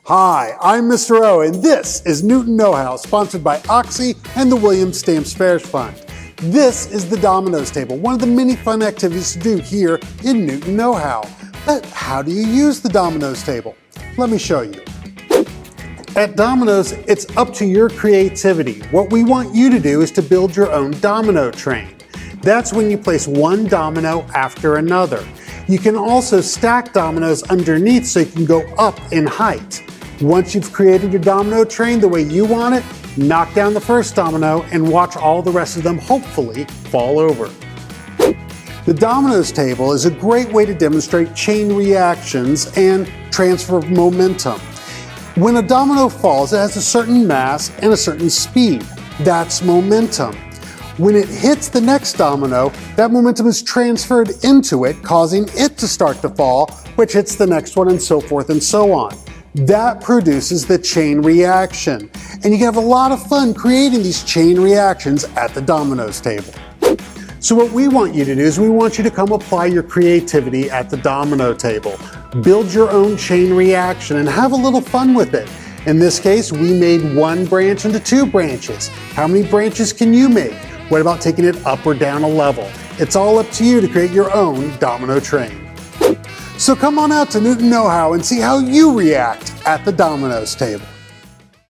Hi, I'm Mr. O, and this is Newton Know-How, sponsored by Oxy and the William Stamps Fairs Fund. This is the Dominoes table, one of the many fun activities to do here in Newton Know-How. But how do you use the Dominoes table? Let me show you. At Dominoes, it's up to your creativity. What we want you to do is to build your own domino train. That's when you place one domino after another. You can also stack dominoes underneath so you can go up in height. Once you've created your domino train the way you want it, knock down the first domino and watch all the rest of them hopefully fall over. The Dominoes table is a great way to demonstrate chain reactions and transfer of momentum. When a domino falls, it has a certain mass and a certain speed. That's momentum. When it hits the next domino, that momentum is transferred into it, causing it to start to fall, which hits the next one, and so forth and so on. That produces the chain reaction. And you can have a lot of fun creating these chain reactions at the Dominoes table. So what we want you to do is we want you to come apply your creativity at the domino table. Build your own chain reaction and have a little fun with it. In this case, we made one branch into two branches. How many branches can you make? What about taking it up or down a level? It's all up to you to create your own domino train. So come on out to Newton Know-How and see how you react at the Dominoes table.